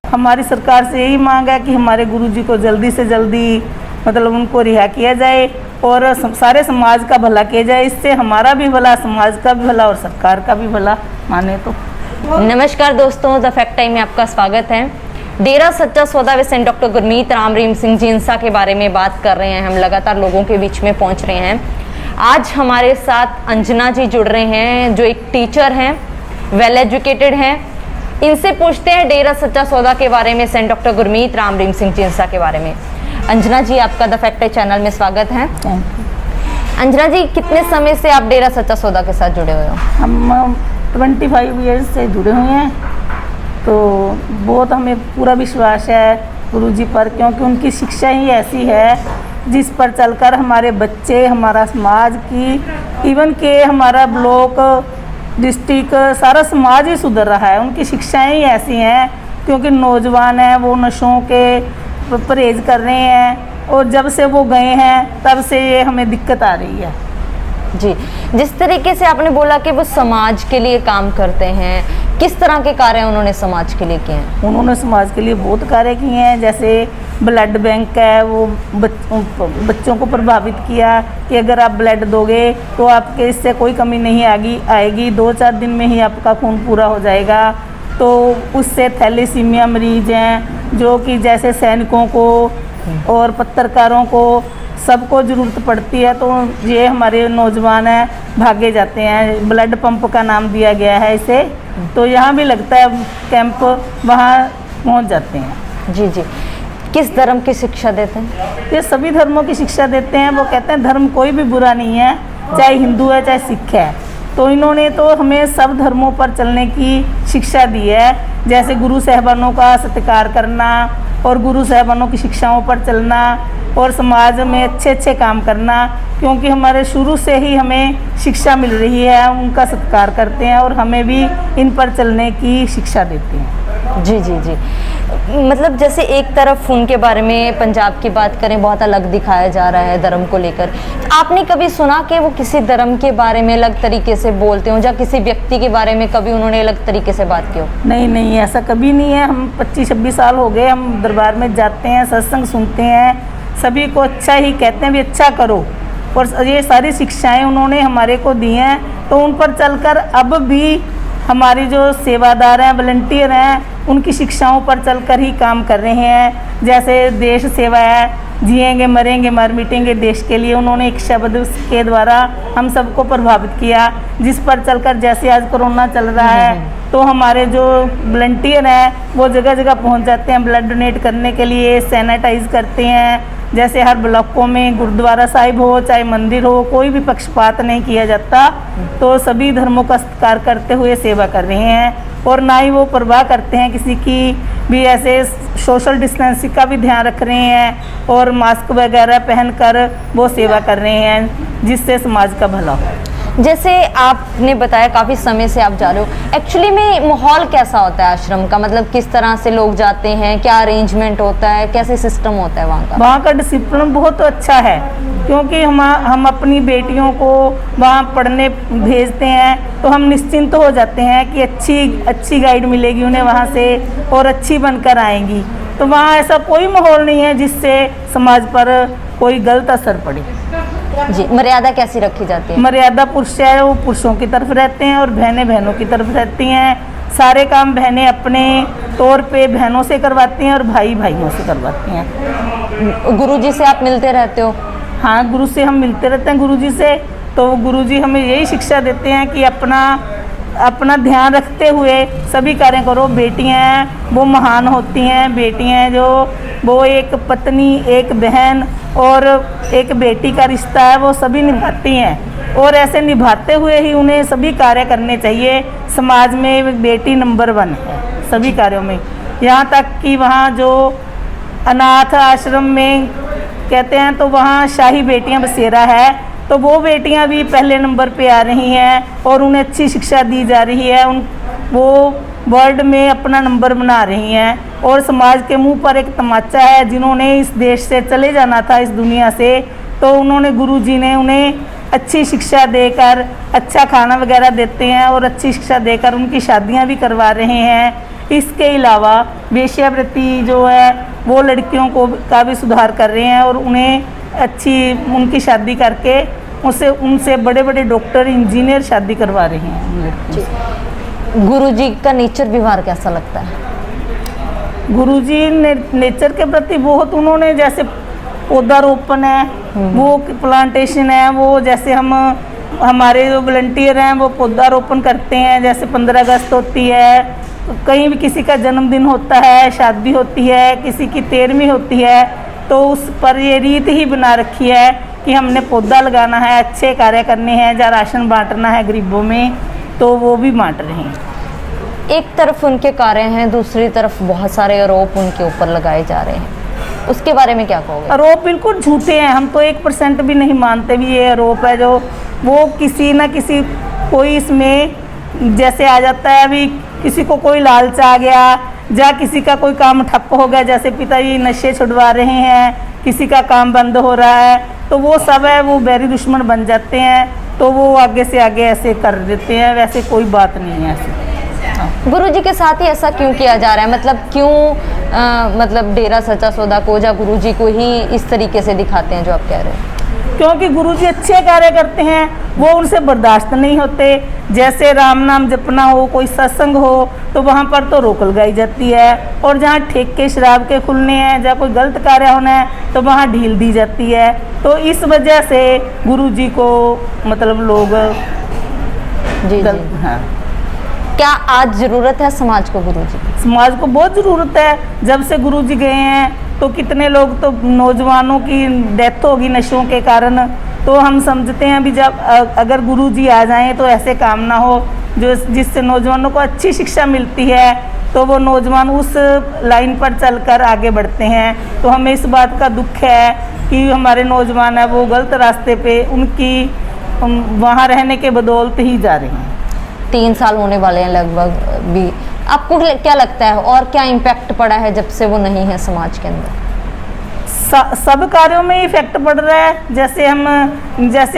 हमारी सरकार से यही मांग है कि हमारे गुरुजी को जल्दी से जल्दी मतलब उनको रिहा किया जाए और सारे समाज का भला किया जाए। इससे हमारा भी भला, समाज का भी भला और सरकार का भी भला माने तो। नमस्कार दोस्तों, द फैक्ट टाइम में आपका स्वागत है। डेरा सच्चा सौदा व सेंट डॉक्टर गुरमीत राम रहीम सिंह जिंसा के बारे में बात कर रहे हैं। हम लगातार लोगों के बीच में पहुंच रहे हैं। आज हमारे साथ अंजना जी जुड़ रहे हैं जो एक टीचर हैं, वेल एजुकेटेड हैं। इनसे पूछते हैं डेरा सच्चा सौदा के बारे में, सेंट डॉक्टर गुरमीत राम रहीम सिंह जिंसा के बारे में। अंजना जी, आपका द फैक्ट टाइम चैनल में स्वागत है। अंजना जी, कितने समय से आप डेरा सच्चा सौदा के साथ जुड़े हुए हो? हम 25 ईयर्स से जुड़े हुए हैं। तो बहुत हमें पूरा विश्वास है गुरुजी पर, क्योंकि उनकी शिक्षा ही ऐसी है जिस पर चलकर हमारे बच्चे, हमारा समाज की, इवन के हमारा ब्लॉक, डिस्ट्रिक्ट, सारा समाज ही सुधर रहा है। उनकी शिक्षाएं ही ऐसी हैं, क्योंकि नौजवान हैं वो नशों के परहेज कर रहे हैं और जब से वो गए हैं तब से ये हमें दिक्कत आ रही है। जी, जिस तरीके से आपने बोला कि वो समाज के लिए काम करते हैं, किस तरह के कार्य उन्होंने समाज के लिए किए हैं? उन्होंने समाज के लिए बहुत कार्य किए हैं। जैसे ब्लड बैंक है, वो बच्चों को प्रभावित किया कि अगर आप ब्लड दोगे तो आपके इससे कोई कमी नहीं आएगी, 2-4 दिन में ही आपका खून पूरा हो जाएगा। तो उससे थैलेसीमिया मरीज हैं जो कि जैसे सैनिकों को और पत्रकारों को सबको ज़रूरत पड़ती है, तो ये हमारे नौजवान हैं भागे जाते हैं। ब्लड पंप का नाम दिया गया है इसे, तो यहाँ भी लगता है कैंप, वहाँ पहुँच जाते हैं। जी जी, किस धर्म की शिक्षा देते हैं? ये सभी धर्मों की शिक्षा देते हैं। वो कहते हैं धर्म कोई भी बुरा नहीं है, चाहे हिंदू है चाहे सिख है। तो इन्होंने तो हमें सब धर्मों पर चलने की शिक्षा दी है। जैसे गुरु साहिबानों का सत्कार करना और गुरु साहिबानों की शिक्षाओं पर चलना और समाज में अच्छे अच्छे काम करना, क्योंकि हमारे शुरू से ही हमें शिक्षा मिल रही है। उनका सत्कार करते हैं और हमें भी इन पर चलने की शिक्षा देते हैं। जी जी जी, मतलब जैसे एक तरफ उनके बारे में पंजाब की बात करें, बहुत अलग दिखाया जा रहा है धर्म को लेकर। आपने कभी सुना कि वो किसी धर्म के बारे में अलग तरीके से बोलते हो, या किसी व्यक्ति के बारे में कभी उन्होंने अलग तरीके से बात की हो? नहीं नहीं, ऐसा कभी नहीं है। हम 25-26 साल हो गए, हम दरबार में जाते हैं, सत्संग सुनते हैं, सभी को अच्छा ही कहते हैं भी अच्छा करो। और ये सारी शिक्षाएं उन्होंने हमारे को दी हैं, तो उन पर चलकर अब भी हमारी जो सेवादार हैं, वॉलंटियर हैं, उनकी शिक्षाओं पर चलकर ही काम कर रहे हैं। जैसे देश सेवा है, जिएंगे मरेंगे मर मिटेंगे देश के लिए, उन्होंने एक शब्द के द्वारा हम सबको प्रभावित किया, जिस पर चलकर जैसे आज कोरोना चल रहा है तो हमारे जो वॉलंटियर हैं वो जगह जगह पहुंच जाते हैं ब्लड डोनेट करने के लिए, सैनिटाइज करते हैं। जैसे हर ब्लॉकों में गुरुद्वारा साहिब हो चाहे मंदिर हो, कोई भी पक्षपात नहीं किया जाता। तो सभी धर्मों का सत्कार करते हुए सेवा कर रहे हैं, और ना ही वो परवाह करते हैं किसी की भी। ऐसे सोशल डिस्टेंसिंग का भी ध्यान रख रहे हैं और मास्क वगैरह पहनकर वो सेवा कर रहे हैं, जिससे समाज का भला हो। जैसे आपने बताया काफ़ी समय से आप जा रहे हो, एक्चुअली में माहौल कैसा होता है आश्रम का? मतलब किस तरह से लोग जाते हैं, क्या अरेंजमेंट होता है, कैसे सिस्टम होता है वहाँ का? वहाँ का डिसिप्लिन बहुत अच्छा है, क्योंकि हम अपनी बेटियों को वहाँ पढ़ने भेजते हैं तो हम निश्चिंत हो जाते हैं कि अच्छी गाइड मिलेगी उन्हें वहाँ से और अच्छी बनकर आएंगी। तो वहाँ ऐसा कोई माहौल नहीं है जिससे समाज पर कोई गलत असर पड़े। जी, मर्यादा कैसी रखी जाती है? मर्यादा पुरुष है वो पुरुषों की तरफ रहते हैं और बहनें बहनों की तरफ रहती हैं। सारे काम बहनें अपने तौर पे बहनों से करवाती हैं और भाई भाइयों से करवाते हैं। गुरुजी से आप मिलते रहते हो? हाँ, गुरु से हम मिलते रहते हैं गुरुजी से। तो गुरुजी हमें यही शिक्षा देते हैं कि अपना ध्यान रखते हुए सभी कार्य करो। बेटियां हैं वो महान होती हैं, बेटियां हैं जो वो एक पत्नी, एक बहन और एक बेटी का रिश्ता है, वो सभी निभाती हैं और ऐसे निभाते हुए ही उन्हें सभी कार्य करने चाहिए। समाज में बेटी नंबर 1 है सभी कार्यों में। यहाँ तक कि वहाँ जो अनाथ आश्रम में कहते हैं तो वहाँ शाही बेटियाँ बसेरा है, तो वो बेटियां भी पहले नंबर पे आ रही हैं और उन्हें अच्छी शिक्षा दी जा रही है। वो वर्ल्ड में अपना नंबर बना रही हैं और समाज के मुंह पर एक तमाचा है। जिन्होंने इस देश से चले जाना था, इस दुनिया से, तो उन्होंने गुरुजी ने उन्हें अच्छी शिक्षा देकर अच्छा खाना वगैरह देते हैं और अच्छी शिक्षा देकर उनकी शादियां भी करवा रहे हैं। इसके अलावा वेश्यावृत्ति जो है वो लड़कियों को का भी सुधार कर रहे हैं और उन्हें अच्छी उनकी शादी करके उनसे बड़े बड़े डॉक्टर इंजीनियर शादी करवा रहे हैं उन लड़कियों से। गुरुजी का नेचर व्यवहार कैसा लगता है? गुरुजी ने नेचर के प्रति बहुत उन्होंने जैसे पौधारोपण है वो प्लांटेशन है, वो जैसे हमारे जो वॉलंटियर हैं वो पौधारोपण करते हैं। जैसे 15 अगस्त होती है, कहीं भी किसी का जन्मदिन होता है, शादी होती है, किसी की 13वीं होती है, तो उस पर ये रीत ही बना रखी है कि हमने पौधा लगाना है, अच्छे कार्य करने हैं, जहाँ राशन बांटना है गरीबों में, तो वो भी बांट रहे हैं। एक तरफ उनके कार्य हैं, दूसरी तरफ बहुत सारे आरोप उनके ऊपर लगाए जा रहे हैं, उसके बारे में क्या कहोगे? आरोप बिल्कुल झूठे हैं, हम तो 1% भी नहीं मानते भी ये आरोप है। जो वो किसी ना किसी कोई इसमें जैसे आ जाता है, अभी किसी को कोई लालच आ गया या किसी का कोई काम ठप्प हो गया, जैसे पिताजी नशे छुड़वा रहे हैं, किसी का काम बंद हो रहा है, तो वो सब है वो बैरी दुश्मन बन जाते हैं, तो वो आगे से आगे ऐसे कर देते हैं। वैसे कोई बात नहीं है ऐसी। गुरुजी के साथ ही ऐसा क्यों किया जा रहा है? मतलब क्यों मतलब डेरा सच्चा सौदा को या गुरुजी को ही इस तरीके से दिखाते हैं जो आप कह रहे हैं? क्योंकि गुरुजी अच्छे कार्य करते हैं, वो उनसे बर्दाश्त नहीं होते। जैसे राम नाम जपना हो, कोई सत्संग हो, तो वहाँ पर तो रोक लगाई जाती है, और जहाँ ठेके शराब के खुलने हैं, जहाँ कोई गलत कार्य होना है, तो वहाँ ढील दी जाती है। तो इस वजह से गुरुजी को मतलब लोग जी जी। हाँ। क्या आज जरूरत है समाज को गुरुजी? समाज को बहुत ज़रूरत है। जब से गुरुजी गए हैं तो कितने लोग तो नौजवानों की डेथ होगी नशों के कारण। तो हम समझते हैं अभी जब अगर गुरुजी आ जाएं तो ऐसे काम ना हो जो जिससे नौजवानों को अच्छी शिक्षा मिलती है, तो वो नौजवान उस लाइन पर चलकर आगे बढ़ते हैं। तो हमें इस बात का दुख है कि हमारे नौजवान है वो गलत रास्ते पे उनकी वहाँ रहने के बदौलत ही जा रहे हैं। 3 साल होने वाले हैं लगभग भी। आपको क्या लगता है और क्या इम्पैक्ट पड़ा है जब से वो नहीं है समाज के अंदर? सब कार्यों में इफेक्ट पड़ रहा है। जैसे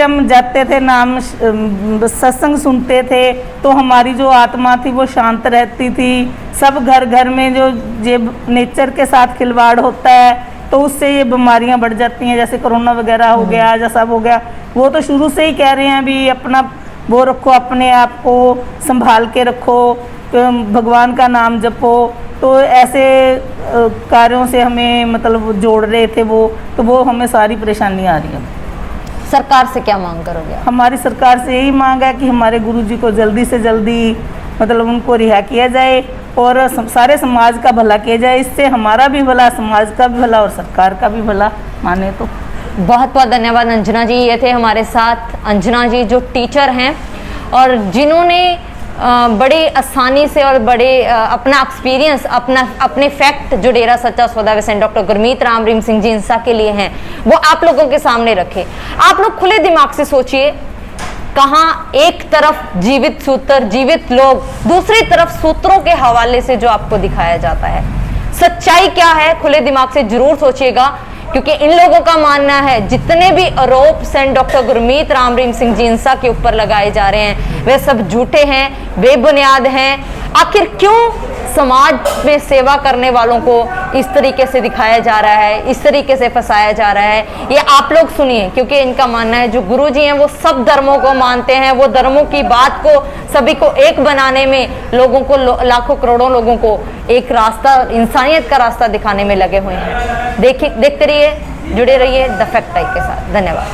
हम जाते थे, नाम सत्संग सुनते थे, तो हमारी जो आत्मा थी वो शांत रहती थी। सब घर घर में जो ये नेचर के साथ खिलवाड़ होता है तो उससे ये बीमारियां बढ़ जाती हैं, जैसे कोरोना वगैरह हो गया या सब हो गया। वो तो शुरू से ही कह रहे हैं अभी अपना वो रखो, अपने आप को संभाल के रखो, भगवान का नाम जपो। तो ऐसे कार्यों से हमें मतलब जोड़ रहे थे वो, तो वो हमें सारी परेशानी आ रही है। सरकार से क्या मांग करोगे? हमारी सरकार से यही मांग है कि हमारे गुरुजी को जल्दी से जल्दी मतलब उनको रिहा किया जाए और सारे समाज का भला किया जाए। इससे हमारा भी भला, समाज का भी भला और सरकार का भी भला माने तो। बहुत बहुत धन्यवाद अंजना जी। ये थे हमारे साथ अंजना जी जो टीचर हैं और जिन्होंने बड़ी आसानी से और बड़े अपना एक्सपीरियंस अपने फैक्ट जो डेरा सच्चा सौदा विसेंट डॉक्टर गुरमीत राम रहीम सिंह जी इंसा के लिए हैं वो आप लोगों के सामने रखे। आप लोग खुले दिमाग से सोचिए, कहाँ एक तरफ जीवित सूत्र, जीवित लोग, दूसरी तरफ सूत्रों के हवाले से जो आपको दिखाया जाता है। सच्चाई क्या है खुले दिमाग से जरूर सोचिएगा, क्योंकि इन लोगों का मानना है जितने भी आरोप सेंट डॉक्टर गुरमीत राम रहीम सिंह जी इंसा के ऊपर लगाए जा रहे हैं वे सब झूठे हैं, बेबुनियाद हैं। आखिर क्यों समाज में सेवा करने वालों को इस तरीके से दिखाया जा रहा है, इस तरीके से फंसाया जा रहा है, ये आप लोग सुनिए। क्योंकि इनका मानना है जो गुरुजी हैं वो सब धर्मों को मानते हैं, वो धर्मों की बात को सभी को एक बनाने में, लोगों को लाखों करोड़ों लोगों को एक रास्ता, इंसानियत का रास्ता दिखाने में लगे हुए हैं। देखते रहिए, जुड़े रहिए द फैक्ट टाइम के साथ। धन्यवाद।